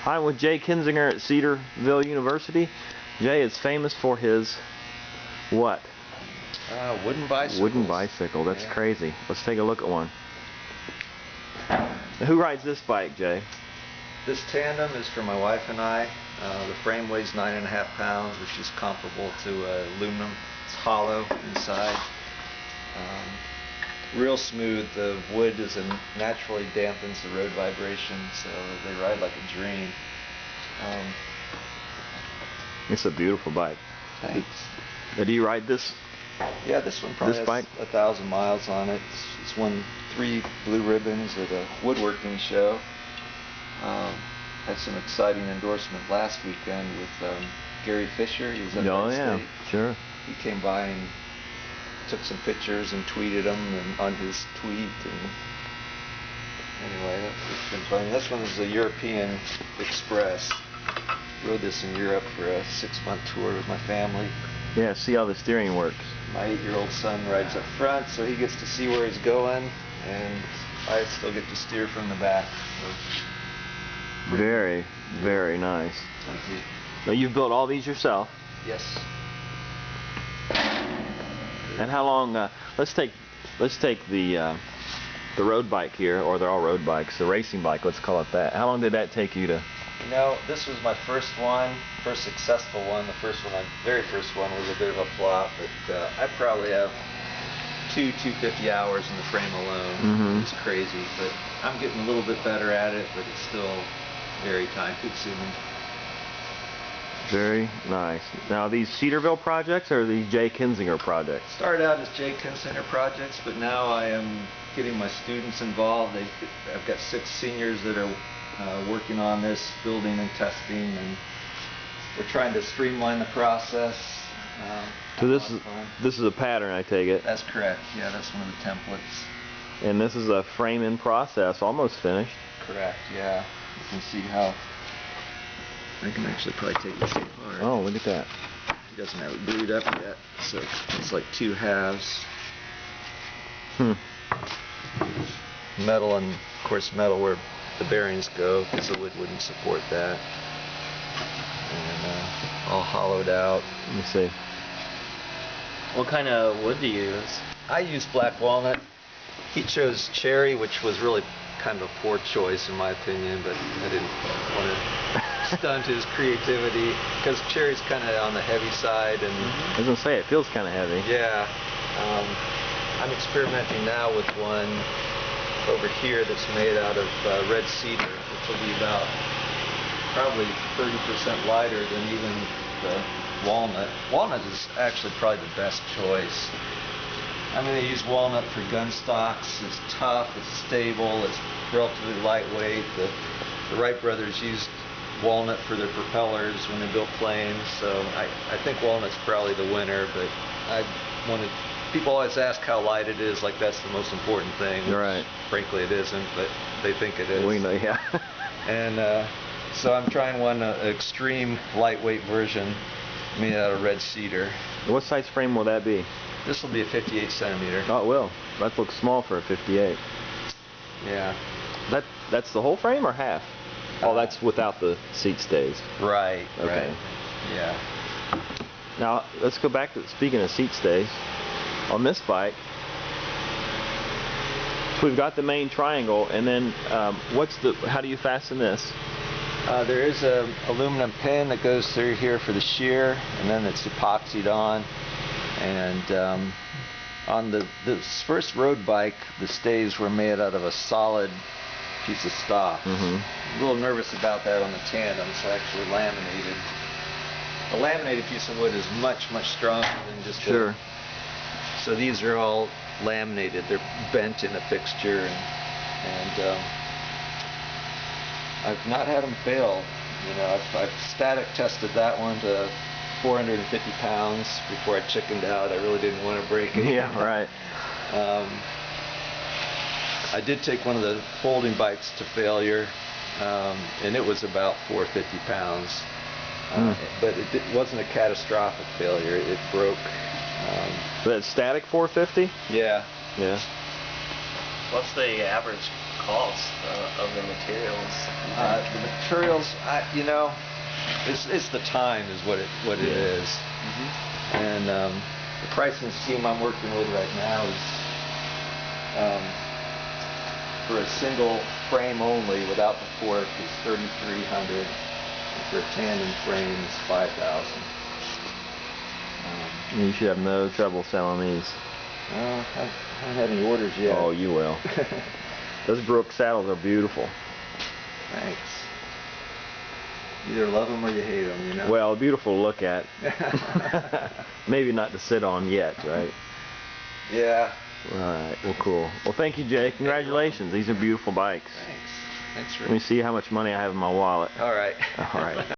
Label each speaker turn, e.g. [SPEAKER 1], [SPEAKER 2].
[SPEAKER 1] I'm with Jay Kinsinger at Cedarville University. Jay is famous for his what?
[SPEAKER 2] Wooden bicycle.
[SPEAKER 1] Wooden bicycle. That's crazy. Let's take a look at one. Now, who rides this bike, Jay?
[SPEAKER 2] This tandem is for my wife and I. The frame weighs 9.5 pounds, which is comparable to aluminum. It's hollow inside. Real smooth. The wood naturally dampens the road vibration, so they ride like a dream.
[SPEAKER 1] It's a beautiful bike.
[SPEAKER 2] Thanks.
[SPEAKER 1] Now, do you ride this?
[SPEAKER 2] Yeah, this one probably has 1,000 miles on it. It's won 3 blue ribbons at a woodworking show. Had some exciting endorsement last weekend with Gary Fisher. He was at
[SPEAKER 1] Oh yeah, sure.
[SPEAKER 2] He came by and took some pictures and tweeted them on his tweet. And anyway, it's been fun. This one is a European Express. Rode this in Europe for a 6-month tour with my family.
[SPEAKER 1] Yeah, see how the steering works.
[SPEAKER 2] My 8-year-old son rides up front, so he gets to see where he's going, and I still get to steer from the back. So
[SPEAKER 1] very, very nice.
[SPEAKER 2] Thank you.
[SPEAKER 1] Now, you've built all these yourself?
[SPEAKER 2] Yes.
[SPEAKER 1] And how long? Let's take the road bike here, or they're all road bikes. The racing bike, let's call it that. How long did that take you to?
[SPEAKER 2] You know, this was my first successful one. The very first one was a bit of a flop, but I probably have 250 hours in the frame alone.
[SPEAKER 1] Mm-hmm.
[SPEAKER 2] It's crazy, but I'm getting a little bit better at it, but it's still very time-consuming.
[SPEAKER 1] Very nice. Now, these Cedarville projects or these Jay Kinsinger projects?
[SPEAKER 2] Started out as Jay Kinsinger projects, but now I am getting my students involved. I've got 6 seniors that are working on this, building and testing, and we're trying to streamline the process.
[SPEAKER 1] So this is a pattern, I take it?
[SPEAKER 2] That's correct. Yeah, that's one of the templates.
[SPEAKER 1] And this is a frame in process, almost finished.
[SPEAKER 2] Correct. Yeah. You can see how I can actually probably take this apart.
[SPEAKER 1] Oh, look at that.
[SPEAKER 2] He doesn't have it glued up yet, so it's like 2 halves. Metal, and of course metal where the bearings go, because the wood wouldn't support that. And all hollowed out.
[SPEAKER 1] Let me see.
[SPEAKER 3] What kind of wood do you use?
[SPEAKER 2] I use black walnut. He chose cherry, which was really kind of a poor choice in my opinion, but I didn't want to stunt his creativity, because cherry's kind of on the heavy side. And
[SPEAKER 1] I was going to say, it feels kind of heavy.
[SPEAKER 2] Yeah. I'm experimenting now with one over here that's made out of red cedar, which will be about probably 30% lighter than even the walnut. Walnut is actually probably the best choice. I'm going to use walnut for gun stocks. It's tough, it's stable, it's relatively lightweight. The Wright brothers used walnut for their propellers when they built planes, so I think walnut's probably the winner, but people always ask how light it is, like that's the most important thing.
[SPEAKER 1] Right.
[SPEAKER 2] Frankly, it isn't, but they think it is.
[SPEAKER 1] We know, yeah.
[SPEAKER 2] And so I'm trying one extreme lightweight version made out of red cedar.
[SPEAKER 1] What size frame will that be?
[SPEAKER 2] This will be a 58 centimeter.
[SPEAKER 1] Oh, it will. That looks small for a 58.
[SPEAKER 2] Yeah.
[SPEAKER 1] That's the whole frame or half? Oh, that's without the seat stays.
[SPEAKER 2] Right.
[SPEAKER 1] Okay.
[SPEAKER 2] Right. Yeah.
[SPEAKER 1] Now let's go back to speaking of seat stays. On this bike, so we've got the main triangle, and then how do you fasten this?
[SPEAKER 2] There is a aluminum pin that goes through here for the shear, and then it's epoxied on. And on this first road bike, the stays were made out of a solid piece of stock.
[SPEAKER 1] Mm-hmm.
[SPEAKER 2] I'm a little nervous about that on the tandem, so I actually laminated. A laminated piece of wood is much, much stronger than just
[SPEAKER 1] Sure.
[SPEAKER 2] So these are all laminated. They're bent in a fixture, and I've not had them fail. You know, I've static tested that one to 450 pounds before I chickened out. I really didn't want to break it.
[SPEAKER 1] Yeah, right.
[SPEAKER 2] I did take one of the folding bikes to failure, and it was about 450 pounds. But it wasn't a catastrophic failure. It broke.
[SPEAKER 1] That's static 450?
[SPEAKER 2] Yeah.
[SPEAKER 1] Yeah.
[SPEAKER 3] What's the average cost of the materials?
[SPEAKER 2] The materials, you know, it's the time is what it is.
[SPEAKER 3] Mm-hmm.
[SPEAKER 2] And the pricing scheme I'm working with right now is for a single frame only without the fork is $3,300. And for a tandem frame is $5,000.
[SPEAKER 1] You should have no trouble selling these.
[SPEAKER 2] I haven't had any orders yet.
[SPEAKER 1] Oh, you will. Those Brooks saddles are beautiful.
[SPEAKER 2] Thanks. Either love them or you hate them, you know.
[SPEAKER 1] Well, beautiful to look at. Maybe not to sit on yet, right?
[SPEAKER 2] Yeah.
[SPEAKER 1] All right. Well, cool. Well, thank you, Jay. Congratulations. These are beautiful bikes.
[SPEAKER 2] Thanks. Thanks for.
[SPEAKER 1] Let me see how much money I have in my wallet.
[SPEAKER 2] All right.
[SPEAKER 1] All right.